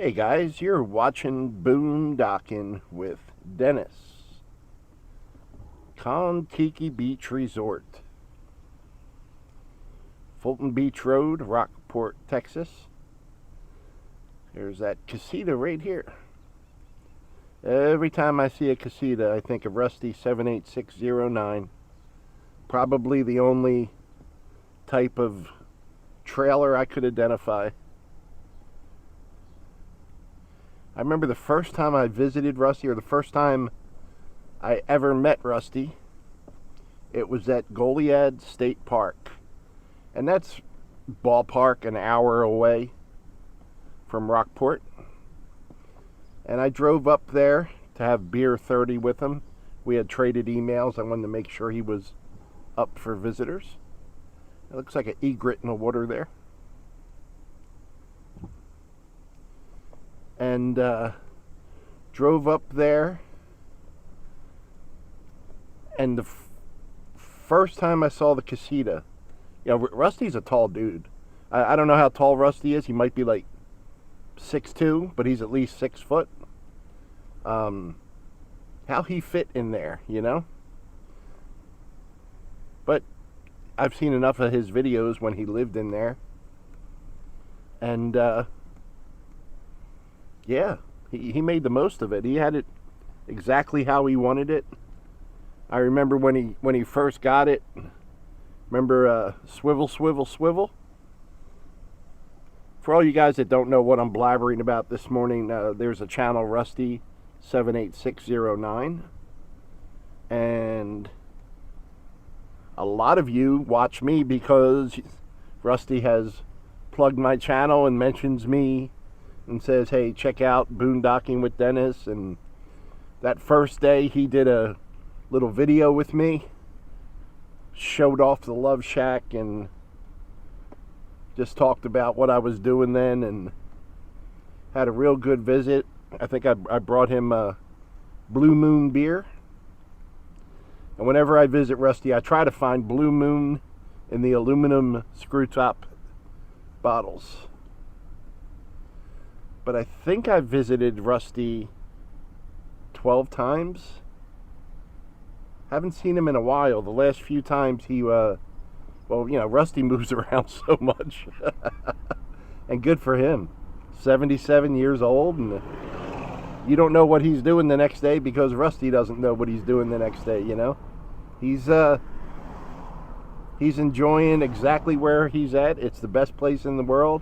Hey guys, you're watching Boondocking with Dennis. Kon-Tiki Beach Resort. Fulton Beach Road, Rockport, Texas. There's that casita right here. Every time I see a casita, I think of Rusty78609. Probably the only type of trailer I could identify. I remember the first time I visited Rusty, or the first time I ever met Rusty, it was at Goliad State Park. And that's ballpark an hour away from Rockport. And I drove up there to have beer 30 with him. We had traded emails. I wanted to make sure he was up for visitors. It looks like an egret in the water there. And drove up there, and the first time I saw the casita, Rusty's a tall dude. I don't know how tall Rusty is. He might be like 6'2", but he's at least 6 foot. How he fit in there, But I've seen enough of his videos when he lived in there, and yeah, he made the most of it. He had it exactly how he wanted it. I remember when he first got it. Remember swivel, swivel, swivel? For all you guys that don't know what I'm blabbering about this morning, there's a channel, Rusty78609. And a lot of you watch me because Rusty has plugged my channel and mentions me and says, hey, check out Boondocking with Dennis. And that first day he did a little video with me, showed off the Love Shack and just talked about what I was doing then, and had a real good visit. I think I brought him Blue Moon beer. And whenever I visit Rusty, I try to find Blue Moon in the aluminum screw top bottles. But I think I visited Rusty 12 times. Haven't seen him in a while. The last few times he, Rusty moves around so much. And good for him. 77 years old, and you don't know what he's doing the next day because Rusty doesn't know what he's doing the next day, He's enjoying exactly where he's at. It's the best place in the world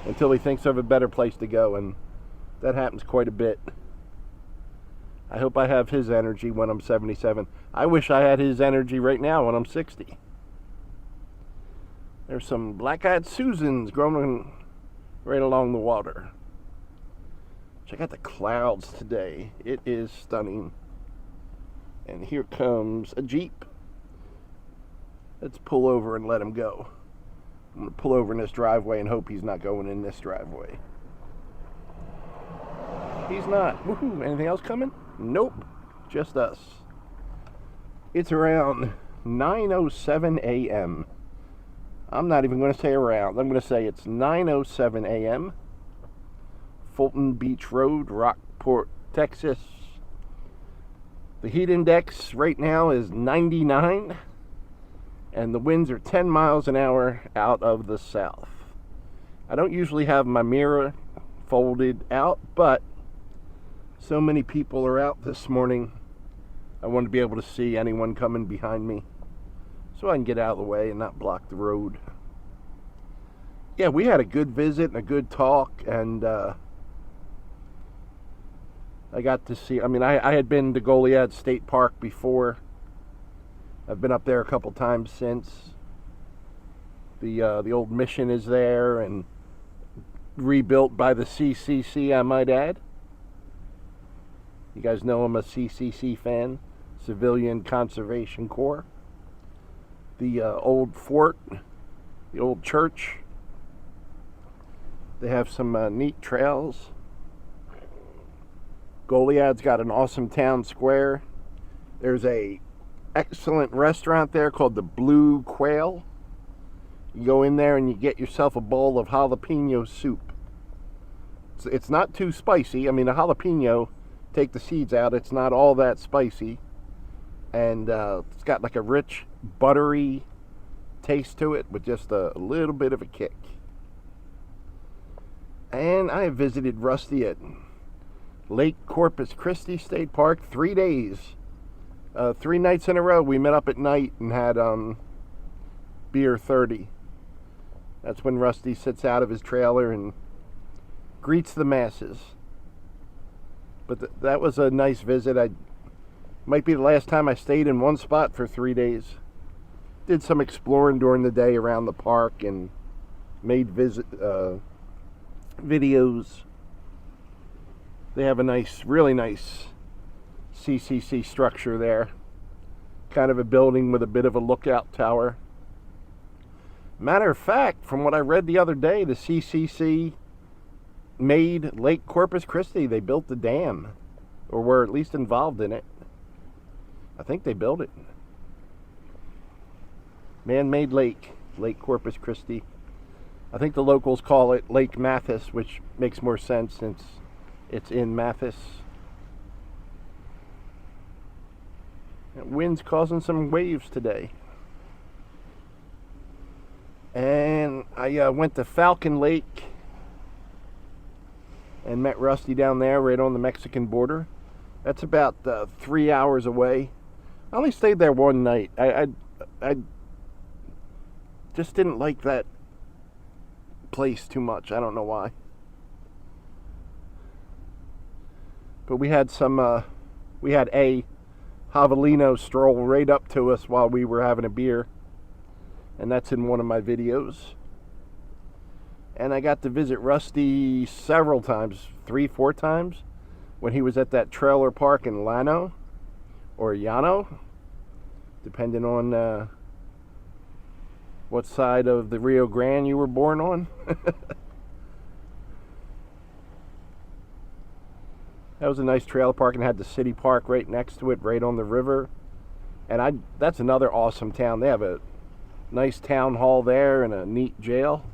until he thinks of a better place to go, and that happens quite a bit. I hope I have his energy when I'm 77. I wish I had his energy right now when I'm 60. There's some black-eyed Susans growing right along the water. Check out the clouds today. It is stunning. And here comes a Jeep. Let's pull over and let him go. I'm going to pull over in this driveway and hope he's not going in this driveway. He's not. Woohoo! Anything else coming? Nope. Just us. It's around 9:07 a.m. I'm not even going to say around. I'm going to say it's 9:07 a.m. Fulton Beach Road, Rockport, Texas. The heat index right now is 99. And the winds are 10 miles an hour out of the south. I don't usually have my mirror folded out, but so many people are out this morning. I want to be able to see anyone coming behind me so I can get out of the way and not block the road. Yeah, we had a good visit and a good talk, and I got to see, I had been to Goliad State Park before. I've been up there a couple times since. The old mission is there and rebuilt by the CCC, I might add. You guys know I'm a CCC fan, Civilian Conservation Corps. The old fort, the old church. They have some neat trails. Goliad's got an awesome town square. There's a excellent restaurant there called the Blue Quail. You go in there and you get yourself a bowl of jalapeno soup. It's not too spicy. I mean, a jalapeno, take the seeds out, it's not all that spicy. And it's got like a rich, buttery taste to it with just a little bit of a kick. And I have visited Rusty at Lake Corpus Christi State Park 3 days. 3 nights in a row. We met up at night and had beer 30. That's when Rusty sits out of his trailer and greets the masses. But that was a nice visit. Might be the last time I stayed in one spot for 3 days. Did some exploring during the day around the park and made videos. They have a nice, really nice CCC structure there. Kind of a building with a bit of a lookout tower. Matter of fact, from what I read the other day, the CCC made Lake Corpus Christi. They built the dam, or were at least involved in it. I think they built it. Man-made lake, Lake Corpus Christi. I think the locals call it Lake Mathis, which makes more sense since it's in Mathis. That wind's causing some waves today. And I went to Falcon Lake and met Rusty down there right on the Mexican border. That's about 3 hours away. I only stayed there one night. I just didn't like that place too much. I don't know why. But we had a Javelino stroll right up to us while we were having a beer. And that's in one of my videos. And I got to visit Rusty several times, 3-4 times, when he was at that trailer park in Llano, or Llano, depending on what side of the Rio Grande you were born on. That was a nice trailer park and had the city park right next to it, right on the river. And that's another awesome town. They have a nice town hall there and a neat jail.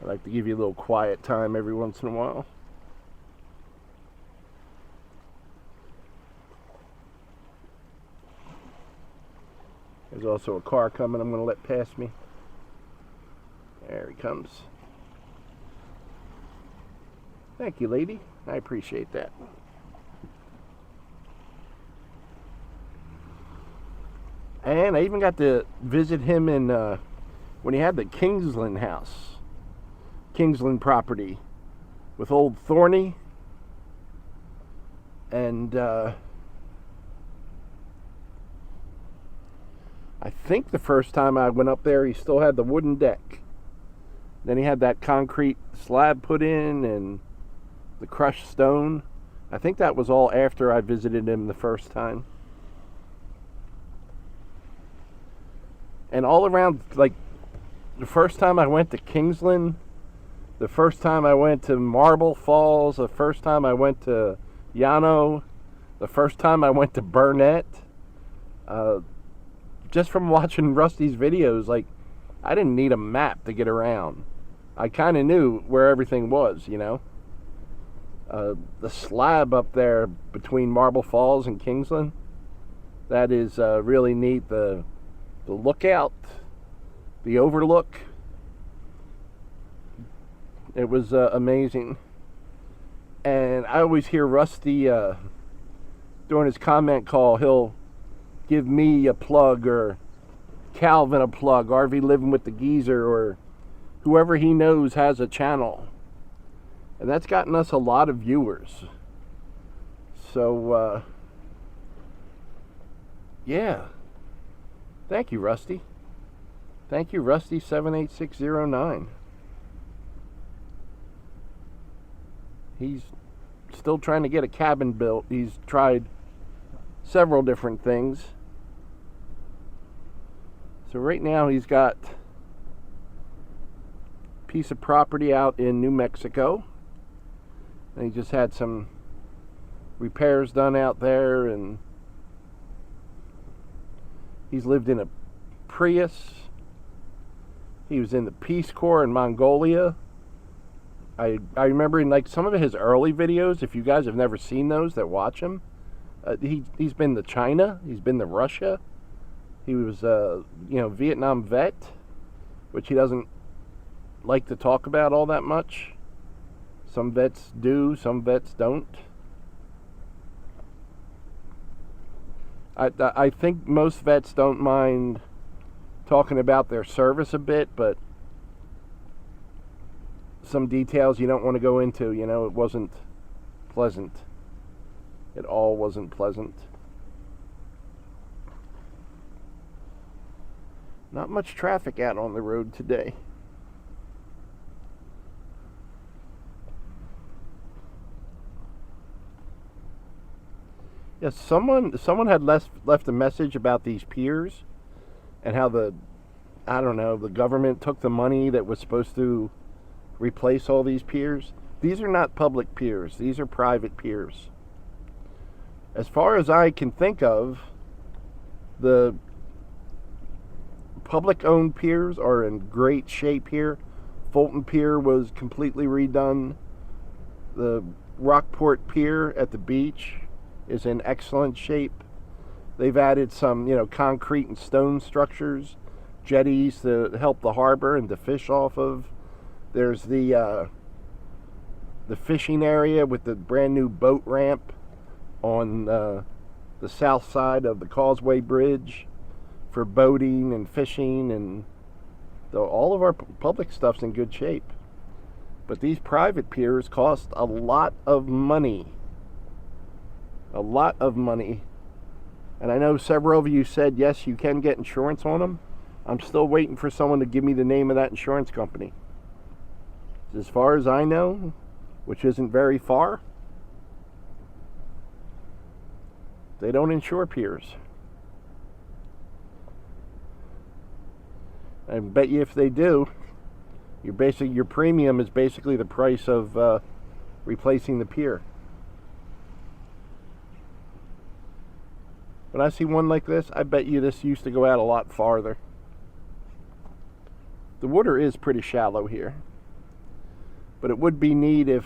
I like to give you a little quiet time every once in a while. There's also a car coming I'm going to let pass me. There he comes. Thank you, lady. I appreciate that. And I even got to visit him in when he had the Kingsland house. Kingsland property with old Thorny, and I think the first time I went up there he still had the wooden deck. Then he had that concrete slab put in and the crushed stone. I think that was all after I visited him the first time. And all around, like, the first time I went to Kingsland, the first time I went to Marble Falls, the first time I went to Llano, the first time I went to Burnett, just from watching Rusty's videos, like, I didn't need a map to get around. I kind of knew where everything was, you know. The slab up there between Marble Falls and Kingsland, that is really neat. The lookout, the overlook. It was amazing. And I always hear Rusty, during his comment call, he'll give me a plug or Calvin a plug, RV Living with the Geezer, or whoever he knows has a channel. And that's gotten us a lot of viewers. So, yeah. Thank you, Rusty. Thank you, Rusty78609. He's still trying to get a cabin built. He's tried several different things. So right now he's got a piece of property out in New Mexico, and he just had some repairs done out there, and he's lived in a Prius. He was in the Peace Corps in Mongolia. I remember in like some of his early videos, if you guys have never seen those that watch him, he's been to China, he's been to Russia. He was Vietnam vet, which he doesn't like to talk about all that much. Some vets do, some vets don't. I think most vets don't mind talking about their service a bit, but some details you don't want to go into. It wasn't pleasant. It all wasn't pleasant. Not much traffic out on the road today. Yes, someone had left a message about these piers and how the government took the money that was supposed to replace all these piers. These are not public piers. These are private piers. As far as I can think of, the public-owned piers are in great shape here. Fulton Pier was completely redone. The Rockport Pier at the beach is in excellent shape. They've added some, concrete and stone structures, jetties to help the harbor and to fish off of. There's the fishing area with the brand new boat ramp on the south side of the Causeway Bridge for boating and fishing, and all of our public stuff's in good shape. But these private piers cost a lot of money. A lot of money. And I know several of you said, yes, you can get insurance on them. I'm still waiting for someone to give me the name of that insurance company. As far as I know, which isn't very far, they don't insure piers. I bet you if they do, your premium is basically the price of replacing the pier. When I see one like this, I bet you this used to go out a lot farther. The water is pretty shallow here. But it would be neat if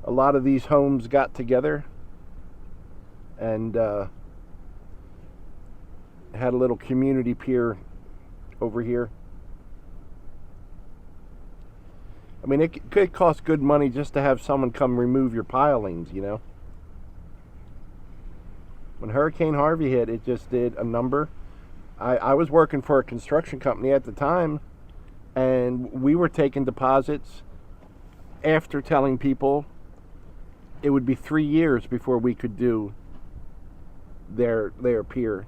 a lot of these homes got together and had a little community pier over here. I mean, it could cost good money just to have someone come remove your pilings, When Hurricane Harvey hit, it just did a number. I was working for a construction company at the time, and we were taking deposits after telling people it would be 3 years before we could do their pier,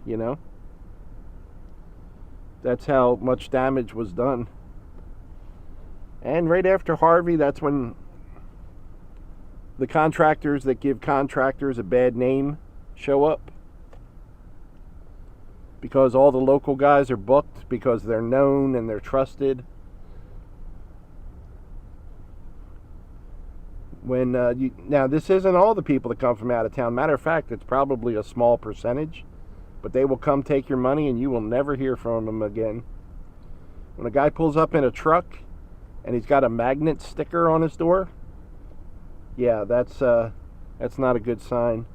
That's how much damage was done. And right after Harvey, that's when the contractors that give contractors a bad name show up. Because all the local guys are booked, because they're known and they're trusted. Now, this isn't all the people that come from out of town. Matter of fact, it's probably a small percentage. But they will come take your money and you will never hear from them again. When a guy pulls up in a truck and he's got a magnet sticker on his door, yeah, that's not a good sign.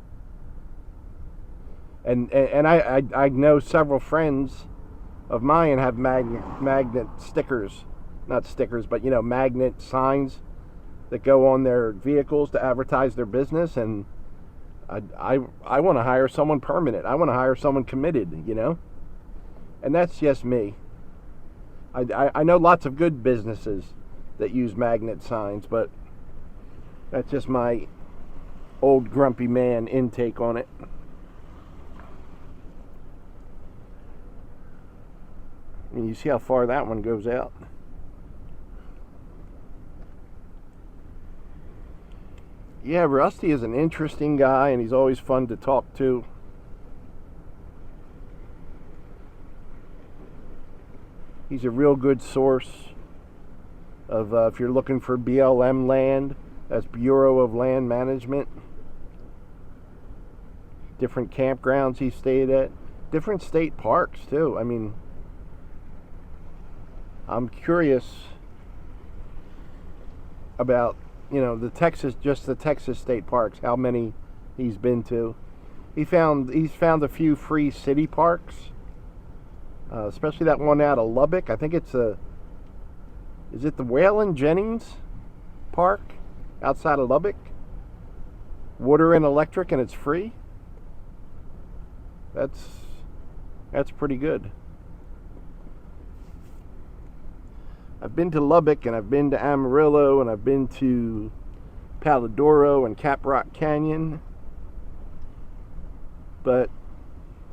And I know several friends of mine have magnet stickers, not stickers, but magnet signs that go on their vehicles to advertise their business, and I want to hire someone permanent. I want to hire someone committed, And that's just me. I know lots of good businesses that use magnet signs, but that's just my old grumpy man intake on it. I mean, you see how far that one goes out. Yeah, Rusty is an interesting guy, and he's always fun to talk to. He's a real good source of, if you're looking for BLM land, that's Bureau of Land Management. Different campgrounds he stayed at. Different state parks, too. I mean, I'm curious about, the Texas state parks, how many he's been to. He's found a few free city parks, especially that one out of Lubbock. I think is it the Waylon Jennings Park outside of Lubbock? Water and electric, and it's free. That's pretty good. I've been to Lubbock, and I've been to Amarillo, and I've been to Palidoro and Caprock Canyon. But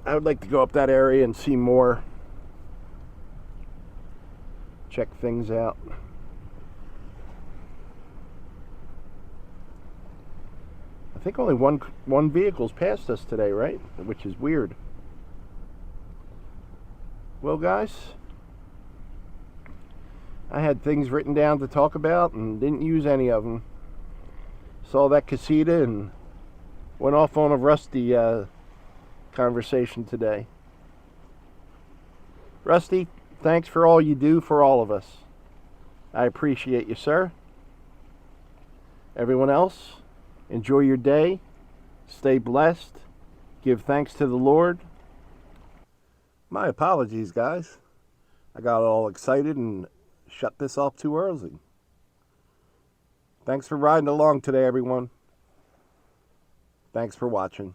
I would like to go up that area and see more. Check things out. I think only one vehicle's passed us today, right? Which is weird. Well, guys, I had things written down to talk about and didn't use any of them. Saw that casita and went off on a Rusty conversation today. Rusty, thanks for all you do for all of us. I appreciate you, sir. Everyone else, enjoy your day. Stay blessed. Give thanks to the Lord. My apologies, guys. I got all excited and shut this off too early. Thanks for riding along today, everyone. Thanks for watching.